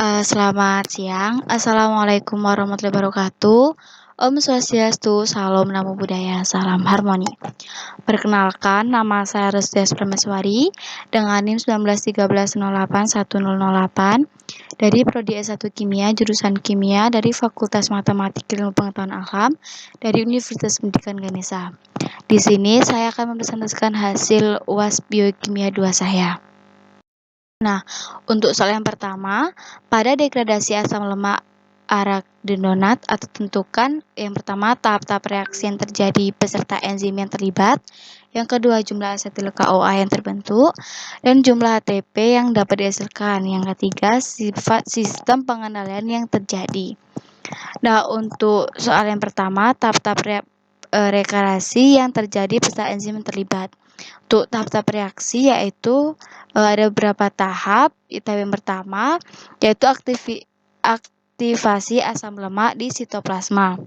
Selamat siang. Assalamualaikum warahmatullahi wabarakatuh. Om Swastiastu, Salam Namo Buddhaya, Salam Harmoni. Perkenalkan, nama saya Rusdias Prameswari dengan NIM 1913081008 dari Prodi S1 Kimia, jurusan Kimia dari Fakultas Matematik Ilmu Pengetahuan Alam dari Universitas Pendidikan Ganesha. Di sini saya akan mempresentasikan hasil UAS Biokimia 2 saya. Nah, untuk soal yang pertama, pada degradasi asam lemak aragonat atau tentukan yang pertama tahap-tahap reaksi yang terjadi beserta enzim yang terlibat, yang kedua jumlah asetil KOA yang terbentuk, dan jumlah ATP yang dapat dihasilkan, yang ketiga sifat sistem pengendalian yang terjadi. Nah, untuk soal yang pertama, tahap-tahap reaksi yang terjadi beserta enzim yang terlibat. Untuk tahap-tahap reaksi yaitu ada beberapa tahap. Tahap yang pertama yaitu aktivasi asam lemak di sitoplasma.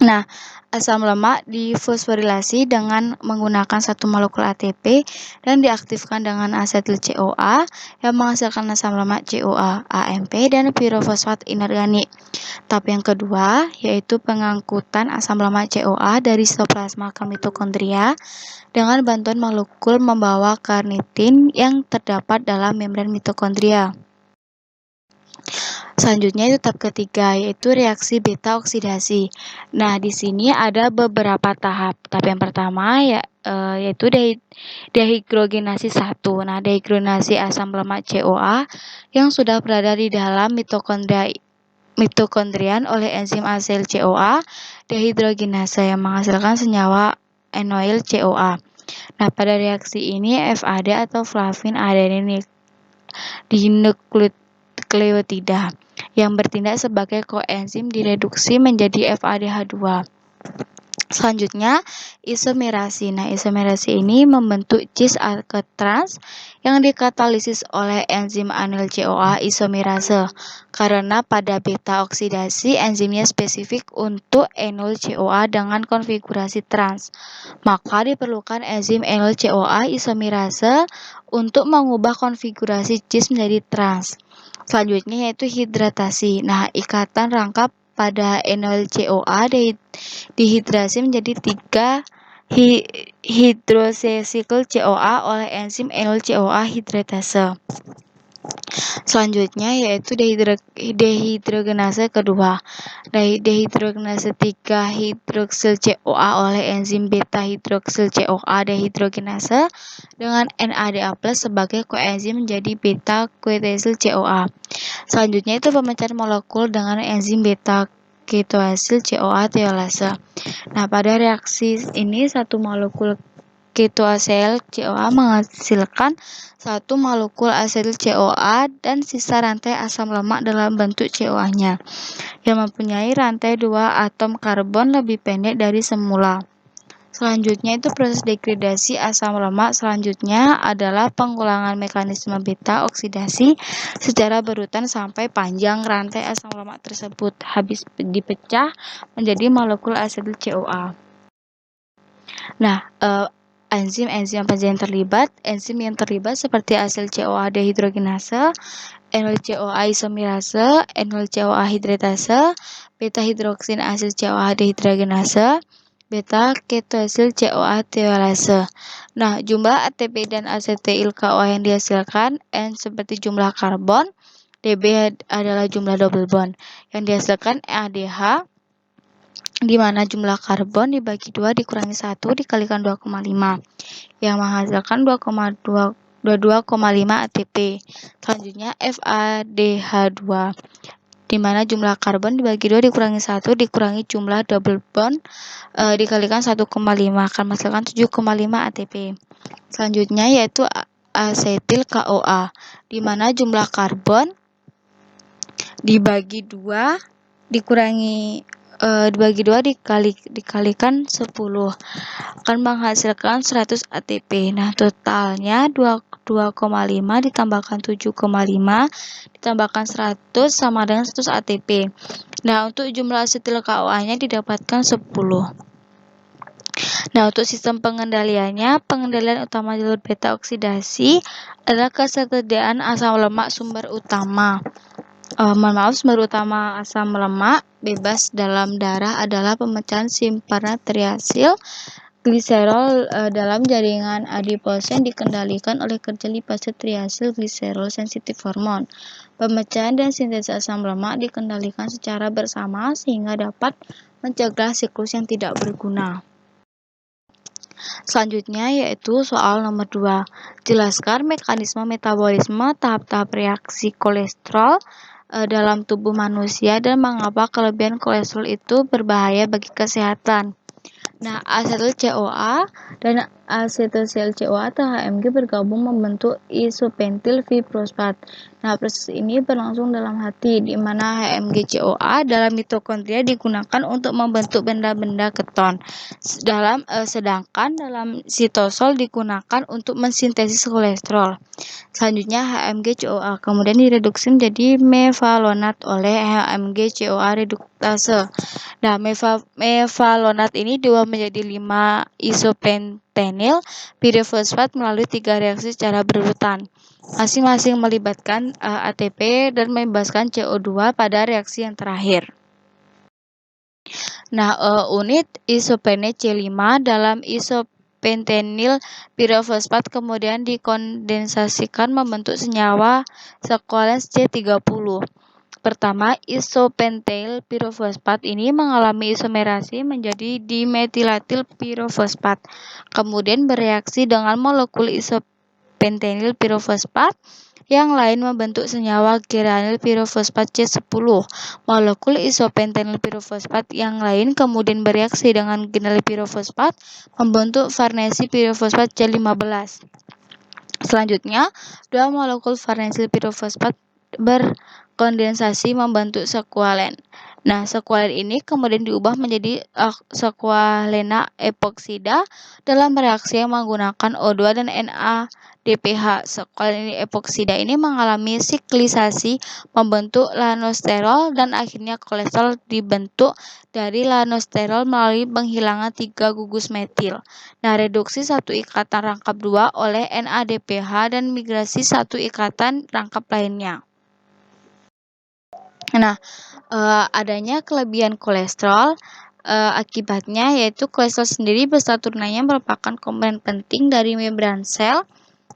Nah, asam lemak difosforilasi dengan menggunakan satu molekul ATP dan diaktifkan dengan asetil CoA yang menghasilkan asam lemak CoA, AMP, dan pirofosfat inorganik. Tahap yang kedua yaitu pengangkutan asam lemak CoA dari sitoplasma ke mitokondria dengan bantuan molekul membawa karnitin yang terdapat dalam membran mitokondria. Selanjutnya itu tahap ketiga yaitu reaksi beta oksidasi. Nah, di sini ada beberapa tahap. Tahap yang pertama yaitu dehidrogenasi 1. Nah, dehidrogenasi asam lemak CoA yang sudah berada di dalam mitokondrian oleh enzim asetil CoA dehidrogenase yang menghasilkan senyawa enoil CoA. Nah, pada reaksi ini FAD atau flavin adenin dinukleotida yang bertindak sebagai koenzim direduksi menjadi FADH2. Selanjutnya, isomerasi. Nah, isomerasi ini membentuk cis alketrans yang dikatalisis oleh enzim anyl CoA isomerase. Karena pada beta oksidasi enzimnya spesifik untuk enol CoA dengan konfigurasi trans, maka diperlukan enzim enol CoA isomerase untuk mengubah konfigurasi cis menjadi trans. Selanjutnya yaitu hidratasi. Nah, ikatan rangkap pada enol CoA dihidrasi menjadi 3 hidroxycycle CoA oleh enzim enol CoA hidratase. Selanjutnya yaitu dehidrogenase kedua. Dehidrogenase 3 hidroksil CoA oleh enzim beta hidroksil CoA dehidrogenase dengan NADA+ sebagai koenzim menjadi beta ketoasil CoA. Selanjutnya itu pemecahan molekul dengan enzim beta ketoasil CoA tiolase. Nah, pada reaksi ini satu molekul ketoasil CoA menghasilkan satu molekul asetil CoA dan sisa rantai asam lemak dalam bentuk CoA-nya yang mempunyai rantai 2 atom karbon lebih pendek dari semula. Selanjutnya itu proses degradasi asam lemak selanjutnya adalah pengulangan mekanisme beta oksidasi secara berurutan sampai panjang rantai asam lemak tersebut habis dipecah menjadi molekul asetil CoA. Nah, enzim-enzim apa saja yang terlibat? Enzim yang terlibat seperti asetil CoA dehidrogenase, enol CoA isomerase, enol CoA hidratase, beta hidroksin asetil CoA dehidrogenase, beta ketoasil CoA tiolase. Nah, jumlah ATP dan asetil CoA yang dihasilkan N seperti jumlah karbon, Db adalah jumlah double bond. Yang dihasilkan ADH di mana jumlah karbon dibagi 2 dikurangi 1 dikalikan 2,5 yang menghasilkan 22,5 ATP. Selanjutnya FADH2 di mana jumlah karbon dibagi 2 dikurangi 1 dikurangi jumlah double bond dikalikan 1,5 akan menghasilkan 7,5 ATP. Selanjutnya yaitu asetil KOA di mana jumlah karbon dibagi 2 dikalikan 10 akan menghasilkan 100 ATP. Nah, totalnya 2,5 ditambahkan 7,5 ditambahkan 100 sama dengan 100 ATP. Nah, untuk jumlah asetil KOA-nya didapatkan 10. Nah, untuk sistem pengendaliannya, pengendalian utama jalur beta oksidasi adalah ketersediaan asam lemak sumber utama. Sumber utama asam lemak bebas dalam darah adalah pemecahan simpanan triasil gliserol dalam jaringan adiposen dikendalikan oleh kerja lipase triasil gliserol sensitif hormon. Pemecahan dan sintesis asam lemak dikendalikan secara bersama sehingga dapat mencegah siklus yang tidak berguna. Selanjutnya yaitu soal nomor 2. Jelaskan mekanisme metabolisme tahap-tahap reaksi kolesterol dalam tubuh manusia dan mengapa kelebihan kolesterol itu berbahaya bagi kesehatan. Nah, asetil-CoA dan asetil-CoA atau HMG bergabung membentuk isopentil fibrosfat. Nah, proses ini berlangsung dalam hati, di mana HMG-CoA dalam mitokondria digunakan untuk membentuk benda-benda keton, sedangkan dalam sitosol digunakan untuk mensintesis kolesterol. Selanjutnya HMG-CoA kemudian direduksi menjadi mevalonat oleh HMG-CoA reduktase. Nah, mevalonat ini diubah menjadi 5 isopentenil pirofosfat melalui 3 reaksi secara berurutan. Masing-masing melibatkan ATP dan membebaskan CO2 pada reaksi yang terakhir. Nah, unit isopene C5 dalam isopentenil pirofosfat kemudian dikondensasikan membentuk senyawa sequalens C30. Pertama, isopentyl pirofosfat ini mengalami isomerasi menjadi dimetilatil pirofosfat. Kemudian bereaksi dengan molekul isopentyl pirofosfat yang lain membentuk senyawa geranil pirofosfat C10. Molekul isopentyl pirofosfat yang lain kemudian bereaksi dengan genal pirofosfat membentuk farnesil pirofosfat C15. Selanjutnya, dua molekul farnesil pirofosfat berkondensasi membentuk sekualen. Nah, sekualen ini kemudian diubah menjadi sekualena epoksida dalam reaksi yang menggunakan O2 dan NADPH. Sekualen epoksida ini mengalami siklisasi membentuk lanosterol dan akhirnya kolesterol dibentuk dari lanosterol melalui penghilangan 3 gugus metil. Nah, reduksi satu ikatan rangkap 2 oleh NADPH dan migrasi satu ikatan rangkap lainnya. Nah, adanya kelebihan kolesterol akibatnya yaitu kolesterol sendiri beserta turunannya merupakan komponen penting dari membran sel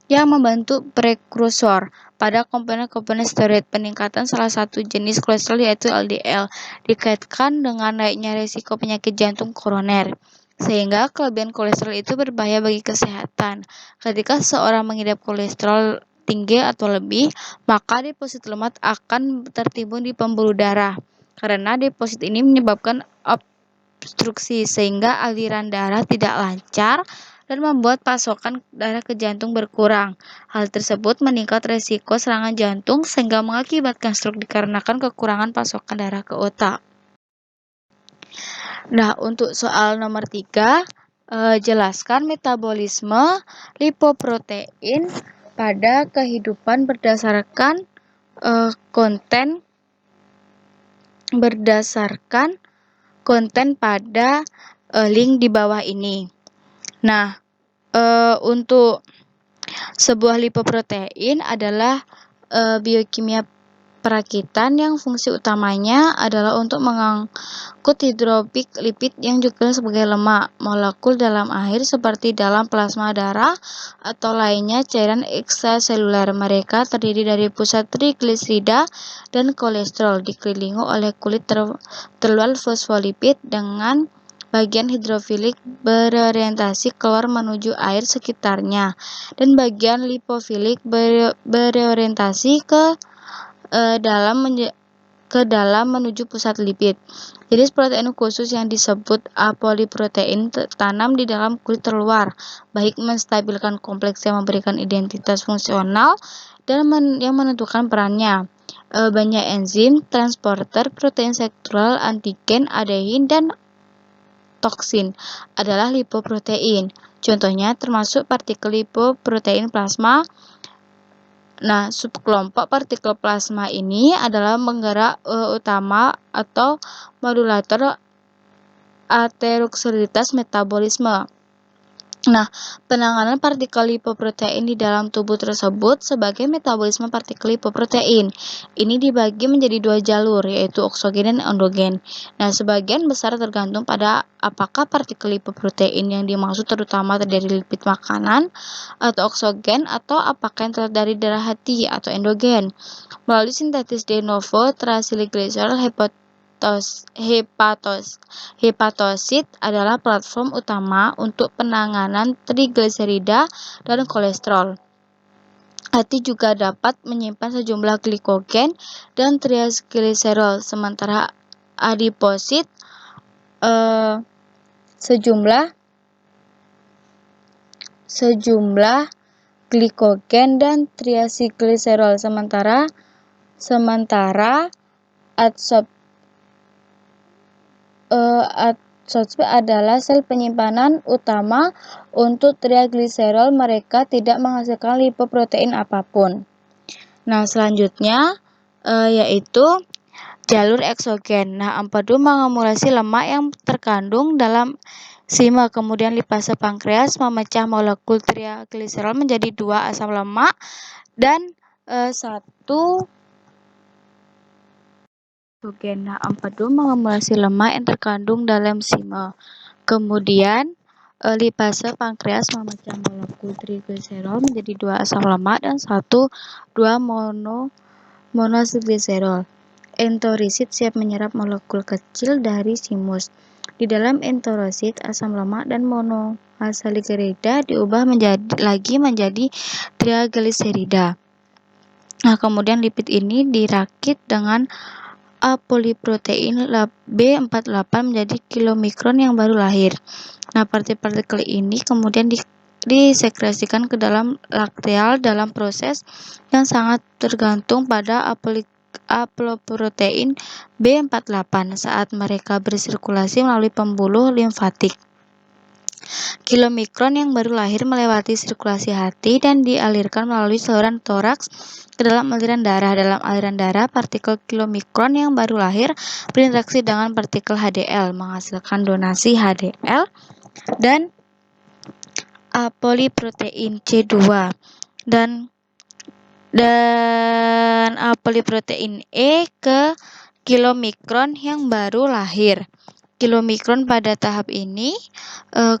yang membantu prekursor pada komponen-komponen steroid. Peningkatan salah satu jenis kolesterol yaitu LDL dikaitkan dengan naiknya risiko penyakit jantung koroner. Sehingga kelebihan kolesterol itu berbahaya bagi kesehatan. Ketika seorang mengidap kolesterol tinggi atau lebih, maka deposit lemak akan tertimbun di pembuluh darah. Karena deposit ini menyebabkan obstruksi sehingga aliran darah tidak lancar dan membuat pasokan darah ke jantung berkurang. Hal tersebut meningkat resiko serangan jantung sehingga mengakibatkan stroke dikarenakan kekurangan pasokan darah ke otak. Nah, untuk soal nomor 3, jelaskan metabolisme lipoprotein pada kehidupan berdasarkan konten pada link di bawah ini. Nah, untuk sebuah lipoprotein adalah biokimia perakitan yang fungsi utamanya adalah untuk mengangkut hidrofobik lipid yang juga sebagai lemak molekul dalam air seperti dalam plasma darah atau lainnya cairan ekstraseluler. Mereka terdiri dari pusat trigliserida dan kolesterol dikelilingi oleh kulit terluar fosfolipid dengan bagian hidrofilik berorientasi keluar menuju air sekitarnya dan bagian lipofilik berorientasi ke dalam menuju pusat lipid. Jenis protein khusus yang disebut apolipoprotein tertanam di dalam kulit terluar, baik menstabilkan kompleks yang memberikan identitas fungsional dan yang menentukan perannya. Banyak enzim, transporter, protein struktural, antigen, adenin, dan toksin adalah lipoprotein. Contohnya termasuk partikel lipoprotein plasma. Nah, subkelompok partikel plasma ini adalah penggerak utama atau modulator ateroksilitas metabolisme. Nah, penanganan partikel lipoprotein di dalam tubuh tersebut sebagai metabolisme partikel lipoprotein. Ini dibagi menjadi dua jalur, yaitu oksogen dan endogen. Nah, sebagian besar tergantung pada apakah partikel lipoprotein yang dimaksud terutama dari lipid makanan atau oksogen atau apakah yang terdapat dari darah hati atau endogen. Melalui sintesis de novo triacylglycerol hepatosit adalah platform utama untuk penanganan trigliserida dan kolesterol. Hati juga dapat menyimpan sejumlah glikogen dan triacylglycerol, sementara adiposit sejumlah glikogen dan triacylglycerol, sementara adsorpsi adalah sel penyimpanan utama untuk triacylglycerol. Mereka tidak menghasilkan lipoprotein apapun. Nah, selanjutnya yaitu jalur eksogen. Nah, empedu mengakumulasi lemak yang terkandung dalam sime, kemudian lipase pankreas memecah molekul triacylglycerol menjadi 2 asam lemak dan 1 oksogen. Nah, empedu mengakumulasi lemak yang terkandung dalam sime. Kemudian lipase pankreas memecah molekul trigliserol menjadi 2 asam lemak dan 2 monosilgliserol. Enterisit siap menyerap molekul kecil dari thymus. Di dalam enterosit, asam lemak dan monosakarida diubah menjadi trigliserida. Nah, kemudian lipid ini dirakit dengan apoliprotein B48 menjadi kilomikron yang baru lahir. Nah, partikel-partikel ini kemudian disekresikan ke dalam lakteal dalam proses yang sangat tergantung pada apoliprotein B48 saat mereka bersirkulasi melalui pembuluh limfatik. Kilomikron yang baru lahir melewati sirkulasi hati dan dialirkan melalui saluran toraks ke dalam aliran darah. Dalam aliran darah, partikel kilomikron yang baru lahir berinteraksi dengan partikel HDL, menghasilkan donasi HDL dan apoliprotein C2 dan apoliprotein E ke kilomikron yang baru lahir. Kilomikron pada tahap ini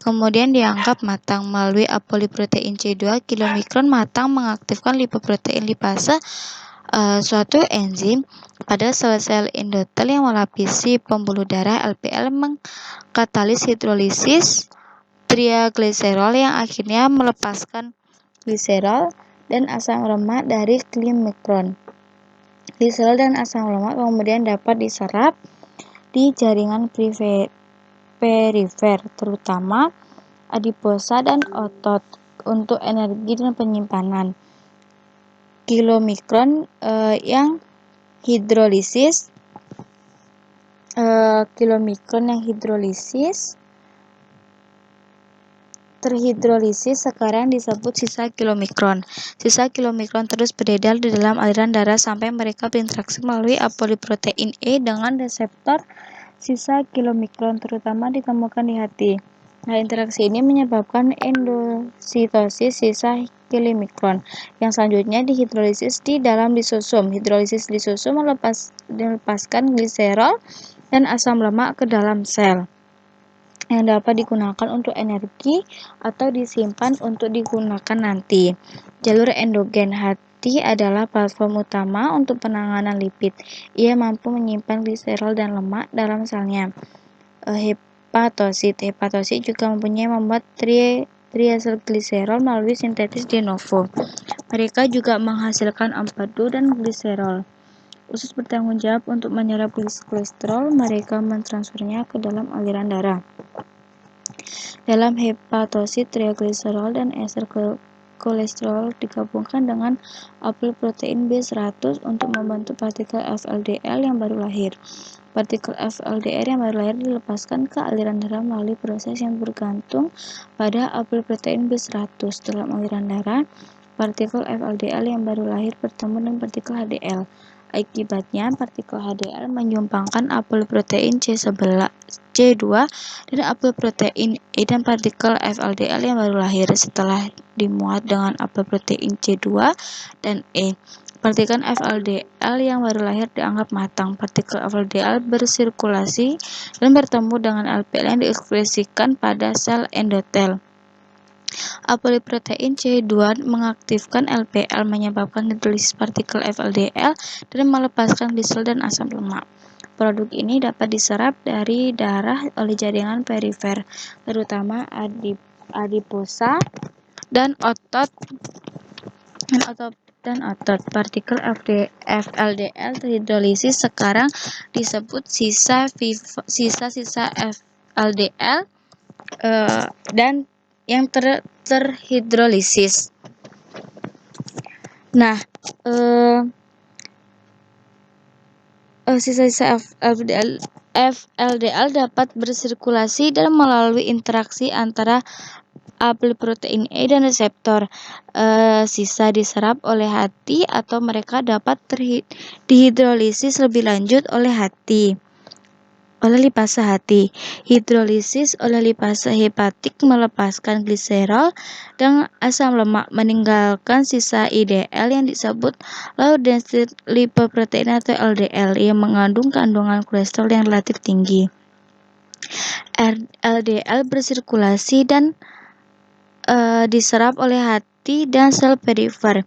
kemudian dianggap matang. Melalui apoliprotein C2, kilomikron matang mengaktifkan lipoprotein lipase, suatu enzim pada sel-sel endotel yang melapisi pembuluh darah. LPL mengkatalis hidrolisis triacylglycerol yang akhirnya melepaskan gliserol dan asam lemak dari kilomikron. Gliserol dan asam lemak kemudian dapat diserap di jaringan perifer, terutama adiposa dan otot untuk energi dan penyimpanan. Kilomikron yang hidrolisis terhidrolisis sekarang disebut sisa kilomikron. Sisa kilomikron terus beredar di dalam aliran darah sampai mereka berinteraksi melalui apoliprotein E dengan reseptor sisa kilomikron, terutama ditemukan di hati. Nah, interaksi ini menyebabkan endositosis sisa kilomikron yang selanjutnya dihidrolisis di dalam lisosom. Hidrolisis lisosom melepaskan gliserol dan asam lemak ke dalam sel yang dapat digunakan untuk energi atau disimpan untuk digunakan nanti. Jalur endogen hati adalah platform utama untuk penanganan lipid. Ia mampu menyimpan gliserol dan lemak dalam selnya. Hepatosit juga membuat triacylglycerol melalui sintesis de novo. Mereka juga menghasilkan empedu dan gliserol. Usus bertanggung jawab untuk menyerap kolesterol. Mereka mentransfernya ke dalam aliran darah. Dalam hepatosit, triacylglycerol dan ester kolesterol digabungkan dengan apoliprotein B100 untuk membentuk partikel FLDL yang baru lahir. Partikel FLDR yang baru lahir dilepaskan ke aliran darah melalui proses yang bergantung pada apoliprotein B100. Dalam aliran darah, partikel FLDL yang baru lahir bertemu dengan partikel HDL. Akibatnya, partikel HDL menyumbangkan apel protein C2 dan apel protein E dan partikel FLDL yang baru lahir setelah dimuat dengan apel protein C2 dan E. Partikel FLDL yang baru lahir dianggap matang. Partikel FLDL bersirkulasi dan bertemu dengan LPL yang diekspresikan pada sel endotel. Apel protein C2 mengaktifkan LPL, menyebabkan hidrolisis partikel FLDL dan melepaskan glisol dan asam lemak. Produk ini dapat diserap dari darah oleh jaringan perifer, terutama adiposa dan otot. Partikel FLDL terhidrolisis sekarang disebut sisa-sisa FLDL dan yang terhidrolisis. Nah, sisa-sisa FLDL dapat bersirkulasi dan melalui interaksi antara apel protein E dan reseptor. Sisa diserap oleh hati atau mereka dapat dihidrolisis lebih lanjut oleh lipase hati. Hidrolisis oleh lipase hepatik melepaskan gliserol dan asam lemak, meninggalkan sisa IDL yang disebut low density lipoprotein atau LDL yang mengandung kandungan kolesterol yang relatif tinggi. LDL bersirkulasi dan diserap oleh hati dan sel perifer.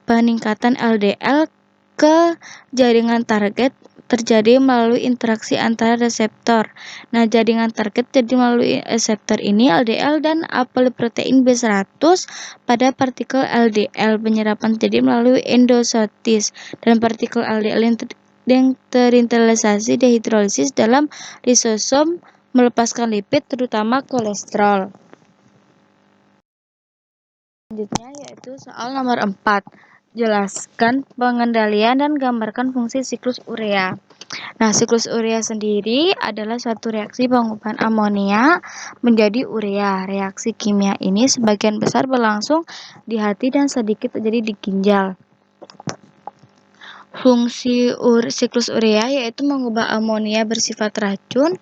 Peningkatan LDL ke jaringan target terjadi melalui interaksi antara reseptor. Nah, jaringan target jadi melalui reseptor ini LDL dan apel protein B100 pada partikel LDL. Penyerapan terjadi melalui endosotis dan partikel LDL yang terinternalisasi dehidrolisis dalam lisosom melepaskan lipid, terutama kolesterol. Selanjutnya yaitu soal nomor 4. Jelaskan pengendalian dan gambarkan fungsi siklus urea. Nah, siklus urea sendiri adalah suatu reaksi pengubahan amonia menjadi urea. Reaksi kimia ini sebagian besar berlangsung di hati dan sedikit terjadi di ginjal. Fungsi siklus urea yaitu mengubah amonia bersifat racun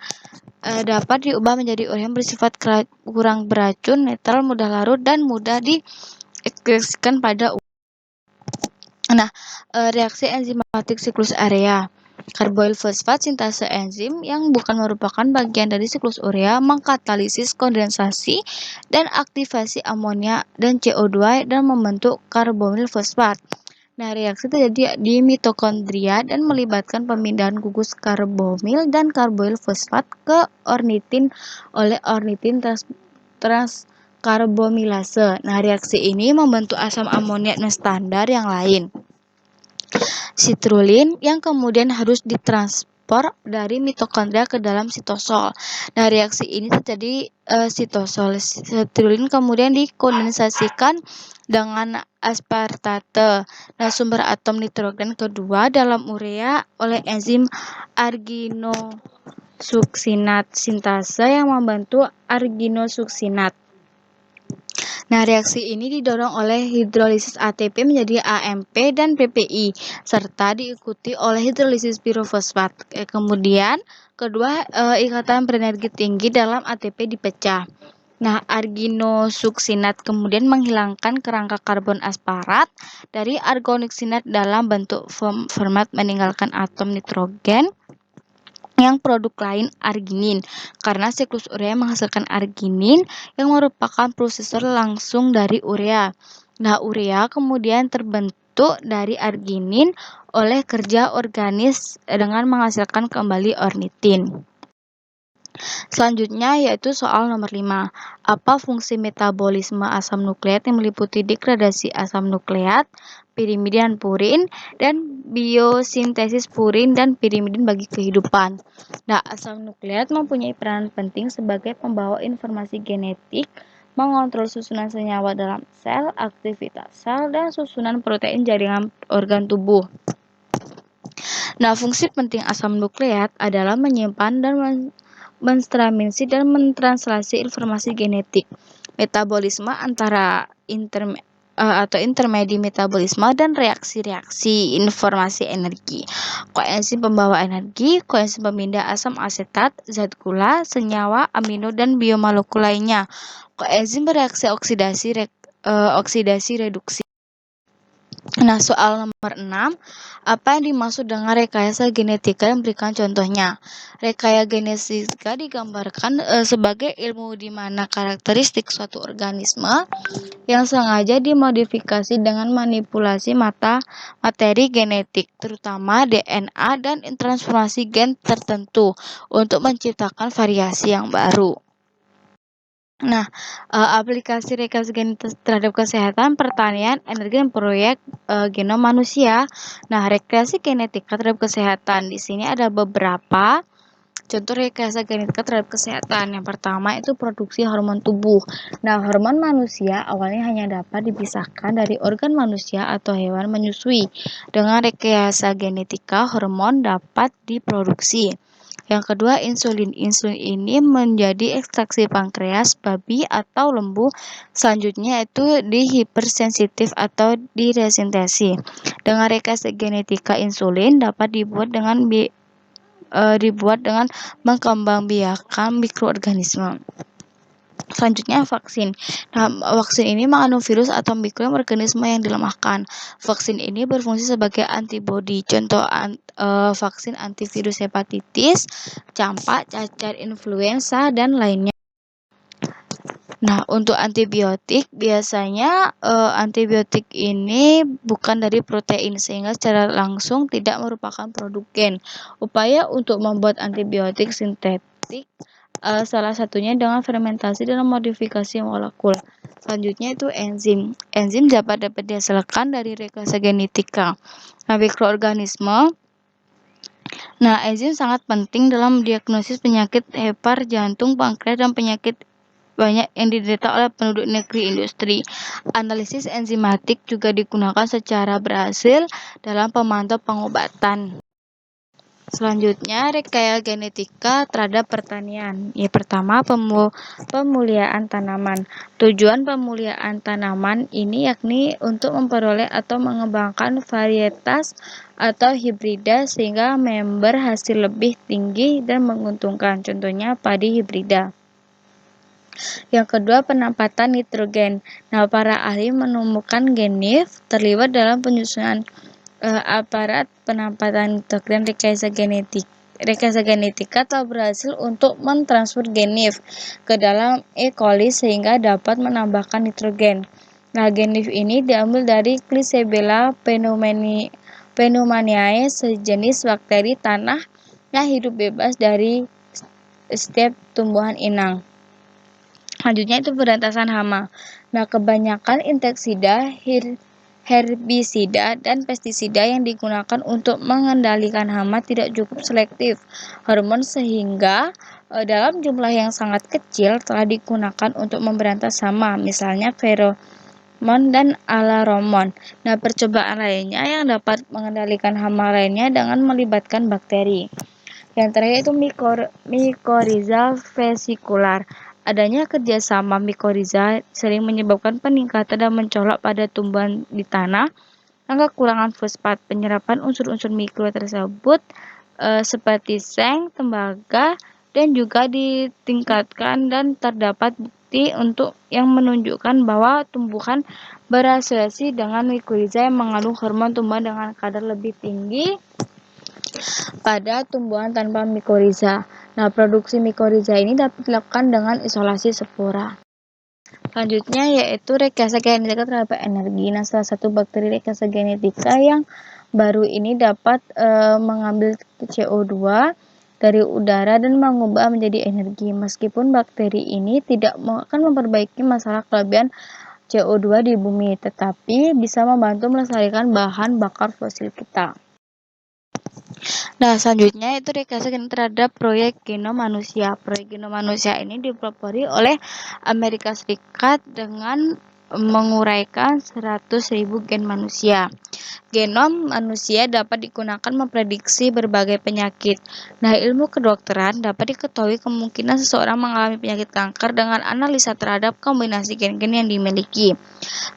dapat diubah menjadi urea yang bersifat kurang beracun, netral, mudah larut, dan mudah diekspresikan pada reaksi enzimatik siklus urea. Karboil fosfat sintase enzim yang bukan merupakan bagian dari siklus urea mengkatalisis kondensasi dan aktivasi amonia dan CO2 dan membentuk karbonil fosfat. Nah, reaksi terjadi di mitokondria dan melibatkan pemindahan gugus karbonil dan karboil fosfat ke ornitin oleh ornitin transkarbonilase. Nah, reaksi ini membentuk asam amonia non-standar yang lain, sitrulin, yang kemudian harus ditransfer dari mitokondria ke dalam sitosol. Nah, reaksi ini terjadi sitosol. Sitrulin kemudian dikondensasikan dengan aspartate. Nah, sumber atom nitrogen kedua dalam urea oleh enzim arginosuksinat sintase yang membentuk arginosuksinat. Nah, reaksi ini didorong oleh hidrolisis ATP menjadi AMP dan PPI, serta diikuti oleh hidrolisis pirofosfat. Kemudian, kedua ikatan berenergi tinggi dalam ATP dipecah. Nah, arginosuksinat kemudian menghilangkan kerangka karbon asparat dari argoniksinat dalam bentuk format meninggalkan atom nitrogen yang produk lain arginin, karena siklus urea menghasilkan arginin yang merupakan prosesor langsung dari urea. Nah, urea kemudian terbentuk dari arginin oleh kerja organis dengan menghasilkan kembali ornitin. Selanjutnya yaitu soal nomor 5. Apa fungsi metabolisme asam nukleat yang meliputi degradasi asam nukleat, pirimidin dan purin, dan biosintesis purin dan pirimidin bagi kehidupan? Nah, asam nukleat mempunyai peran penting sebagai pembawa informasi genetik, mengontrol susunan senyawa dalam sel, aktivitas sel, dan susunan protein jaringan organ tubuh. Nah, fungsi penting asam nukleat adalah menyimpan dan mentransmisi dan mentranslasi informasi genetik. Metabolisme antara atau intermedi metabolisme dan reaksi-reaksi informasi energi. Koenzim pembawa energi, koenzim pemindah asam asetat, zat gula, senyawa, amino, dan biomolekul lainnya. Koenzim bereaksi oksidasi reduksi. Nah, soal nomor 6, apa yang dimaksud dengan rekayasa genetika yang berikan contohnya? Rekayasa genetika digambarkan sebagai ilmu di mana karakteristik suatu organisme yang sengaja dimodifikasi dengan manipulasi materi genetik, terutama DNA dan transformasi gen tertentu untuk menciptakan variasi yang baru. Nah, aplikasi rekayasa genetik terhadap kesehatan, pertanian, energi, dan proyek genom manusia. Nah, rekayasa genetika terhadap kesehatan di sini ada beberapa contoh rekayasa genetika terhadap kesehatan. Yang pertama itu produksi hormon tubuh. Nah, hormon manusia awalnya hanya dapat dipisahkan dari organ manusia atau hewan menyusui. Dengan rekayasa genetika, hormon dapat diproduksi. Yang kedua, insulin. Insulin ini menjadi ekstraksi pankreas, babi, atau lembu. Selanjutnya itu dihipersensitif atau diresintesi. Dengan rekayasa genetika, insulin dapat dibuat dengan mengkembangbiakan mikroorganisme. Selanjutnya vaksin. Nah, vaksin ini mengandung virus atau mikroorganisme yang dilemahkan. Vaksin ini berfungsi sebagai antibodi. Contoh vaksin antivirus hepatitis, campak, cacar, influenza, dan lainnya. Nah, untuk antibiotik biasanya antibiotik ini bukan dari protein sehingga secara langsung tidak merupakan produk gen. Upaya untuk membuat antibiotik sintetik salah satunya dengan fermentasi dan modifikasi molekul. Selanjutnya itu enzim. Enzim dapat dihasilkan dari rekayasa genetika. Nah, mikroorganisme. Nah, enzim sangat penting dalam diagnosis penyakit hepar, jantung, pankreas, dan penyakit banyak yang diderita oleh penduduk negeri industri. Analisis enzimatik juga digunakan secara berhasil dalam pemantau pengobatan. Selanjutnya, rekayasa genetika terhadap pertanian. Yang pertama, pemuliaan tanaman. Tujuan pemuliaan tanaman ini yakni untuk memperoleh atau mengembangkan varietas atau hibrida sehingga member hasil lebih tinggi dan menguntungkan. Contohnya padi hibrida. Yang kedua, penempatan nitrogen. Nah, para ahli menemukan genif terlibat dalam penyusunan aparat penempatan nitrogen rekayasa genetika telah berhasil untuk mentransfer genif ke dalam E. coli sehingga dapat menambahkan nitrogen. Nah, genif ini diambil dari Klebsiella pneumoniae, sejenis bakteri tanah yang hidup bebas dari setiap tumbuhan inang. Selanjutnya itu pemberantasan hama. Nah, kebanyakan inseksida, herbisida, dan pestisida yang digunakan untuk mengendalikan hama tidak cukup selektif hormon sehingga dalam jumlah yang sangat kecil telah digunakan untuk memberantas hama, misalnya feromon dan alaromon. Nah, percobaan lainnya yang dapat mengendalikan hama lainnya dengan melibatkan bakteri. Yang terakhir itu mycorrhiza vesicular. Adanya kerjasama mycorrhiza sering menyebabkan peningkatan dan mencolok pada tumbuhan di tanah yang kekurangan fosfat. Penyerapan unsur-unsur mikro tersebut seperti seng, tembaga, dan juga ditingkatkan dan terdapat bukti untuk yang menunjukkan bahwa tumbuhan berasosiasi dengan mycorrhiza yang mengandung hormon tumbuhan dengan kadar lebih tinggi pada tumbuhan tanpa mycorrhiza. Nah, produksi mycorrhiza ini dapat dilakukan dengan isolasi spora. Selanjutnya yaitu rekayasa genetika terhadap energi. Nah, salah satu bakteri rekayasa genetika yang baru ini dapat mengambil CO2 dari udara dan mengubah menjadi energi. Meskipun bakteri ini tidak akan memperbaiki masalah kelebihan CO2 di bumi, tetapi bisa membantu melestarikan bahan bakar fosil kita. Nah, selanjutnya itu rekayasa terhadap proyek genom manusia. Proyek genom manusia ini dipelopori oleh Amerika Serikat dengan menguraikan 100.000 gen manusia. Genom manusia dapat digunakan memprediksi berbagai penyakit. Nah, ilmu kedokteran dapat diketahui kemungkinan seseorang mengalami penyakit kanker dengan analisa terhadap kombinasi gen-gen yang dimiliki.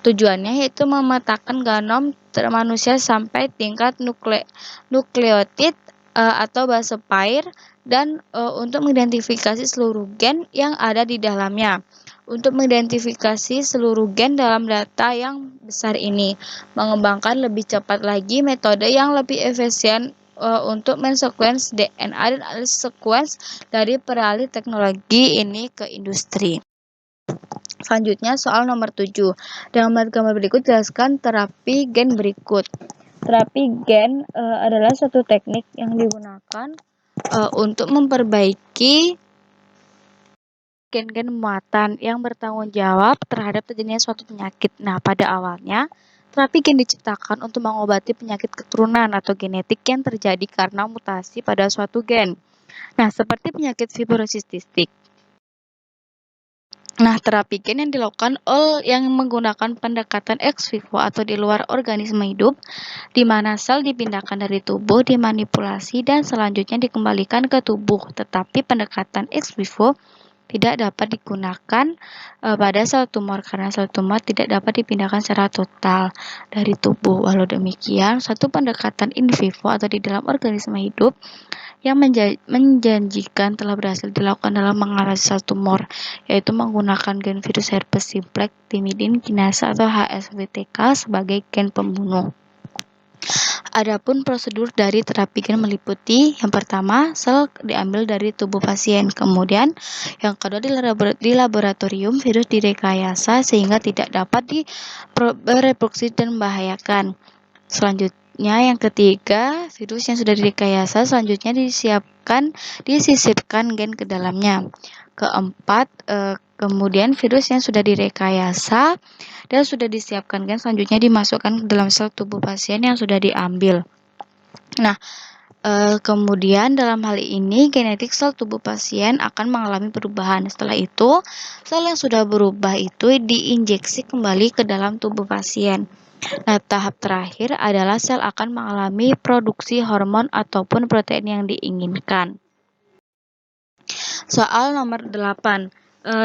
Tujuannya yaitu memetakan genom manusia sampai tingkat nukleotid atau base pair dan untuk mengidentifikasi seluruh gen yang ada di dalamnya. Untuk mengidentifikasi seluruh gen dalam data yang besar ini, mengembangkan lebih cepat lagi metode yang lebih efisien untuk men-sequence DNA dan sequence dari peralih teknologi ini ke industri. Selanjutnya soal nomor 7. Dalam gambar berikut jelaskan terapi gen berikut. Terapi gen adalah suatu teknik yang digunakan untuk memperbaiki gen-gen muatan yang bertanggung jawab terhadap terjadinya suatu penyakit. Nah, pada awalnya, terapi gen diciptakan untuk mengobati penyakit keturunan atau genetik yang terjadi karena mutasi pada suatu gen. Nah, seperti penyakit fibrosis sistik. Nah, terapi gen yang dilakukan yang menggunakan pendekatan ex vivo atau di luar organisme hidup, di mana sel dipindahkan dari tubuh, dimanipulasi, dan selanjutnya dikembalikan ke tubuh. Tetapi pendekatan ex vivo tidak dapat digunakan pada sel tumor karena sel tumor tidak dapat dipindahkan secara total dari tubuh. Walau demikian, satu pendekatan in vivo atau di dalam organisme hidup yang menjanjikan telah berhasil dilakukan dalam mengatasi sel tumor, yaitu menggunakan gen virus herpes simplex timidin kinase atau HSVTK sebagai gen pembunuh. Adapun prosedur dari terapi gen meliputi yang pertama, sel diambil dari tubuh pasien. Kemudian, yang kedua di laboratorium virus direkayasa sehingga tidak dapat bereproduksi dan membahayakan. Selanjutnya, yang ketiga, virus yang sudah direkayasa selanjutnya disisipkan gen ke dalamnya. Keempat, kemudian virus yang sudah direkayasa dan sudah disiapkan gen selanjutnya dimasukkan ke dalam sel tubuh pasien yang sudah diambil. Nah, kemudian dalam hal ini genetik sel tubuh pasien akan mengalami perubahan. Setelah itu, sel yang sudah berubah itu diinjeksi kembali ke dalam tubuh pasien. Nah, tahap terakhir adalah sel akan mengalami produksi hormon ataupun protein yang diinginkan. Soal nomor 8.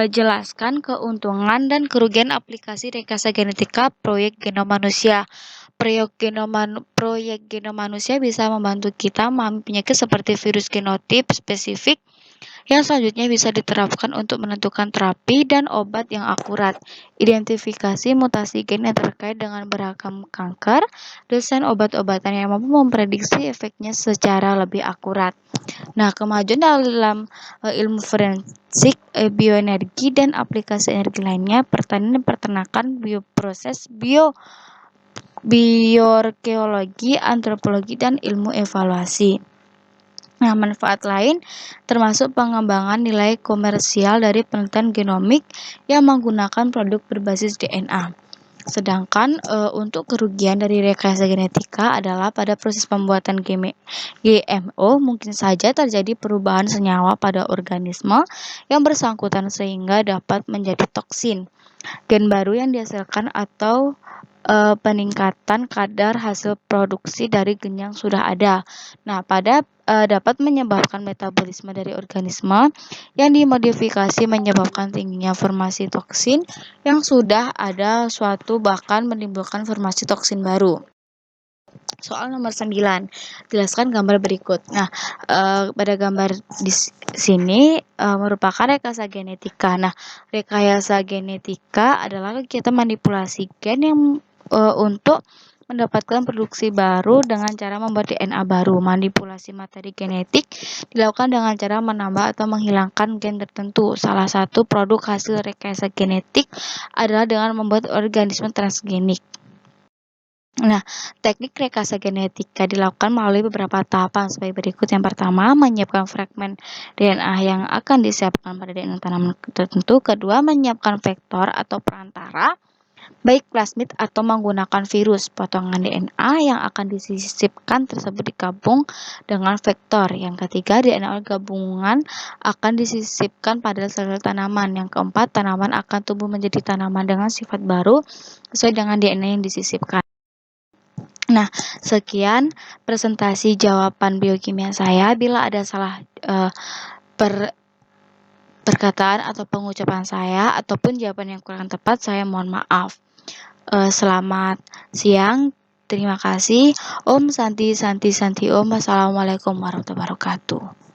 Jelaskan keuntungan dan kerugian aplikasi rekayasa genetika proyek genom manusia. Proyek genom manusia bisa membantu kita memahami penyakit seperti virus genotip spesifik yang selanjutnya bisa diterapkan untuk menentukan terapi dan obat yang akurat, identifikasi mutasi gen yang terkait dengan beragam kanker, desain obat-obatan yang mampu memprediksi efeknya secara lebih akurat. Nah, kemajuan dalam ilmu forensik, bioenergi, dan aplikasi energi lainnya, pertanian dan peternakan, bioproses, bioarkeologi, antropologi, dan ilmu evaluasi. Nah, manfaat lain termasuk pengembangan nilai komersial dari penelitian genomik yang menggunakan produk berbasis DNA. Sedangkan untuk kerugian dari rekayasa genetika adalah pada proses pembuatan GMO mungkin saja terjadi perubahan senyawa pada organisme yang bersangkutan sehingga dapat menjadi toksin. Gen baru yang dihasilkan atau peningkatan kadar hasil produksi dari gen yang sudah ada. Nah, dapat menyebabkan metabolisme dari organisme yang dimodifikasi menyebabkan tingginya formasi toksin yang sudah ada bahkan menimbulkan formasi toksin baru. Soal nomor 9, jelaskan gambar berikut. Nah, pada gambar di sini merupakan rekayasa genetika. Nah, rekayasa genetika adalah kegiatan manipulasi gen yang untuk mendapatkan produksi baru dengan cara membuat DNA baru. Manipulasi materi genetik dilakukan dengan cara menambah atau menghilangkan gen tertentu. Salah satu produk hasil rekayasa genetik adalah dengan membuat organisme transgenik. Nah, teknik rekayasa genetika dilakukan melalui beberapa tahapan sebagai berikut. Yang pertama, menyiapkan fragmen DNA yang akan disiapkan pada DNA tanaman tertentu. Kedua, menyiapkan vektor atau perantara baik plasmid atau menggunakan virus. Potongan DNA yang akan disisipkan tersebut digabung dengan vektor. Yang ketiga, DNA gabungan akan disisipkan pada sel tanaman. Yang keempat, tanaman akan tumbuh menjadi tanaman dengan sifat baru sesuai dengan DNA yang disisipkan. Nah, sekian presentasi jawaban biokimia saya. Bila ada salah perkataan atau pengucapan saya ataupun jawaban yang kurang tepat, saya mohon maaf. Selamat siang, terima kasih. Om Santi Santi Santi Om. Wassalamualaikum warahmatullahi wabarakatuh.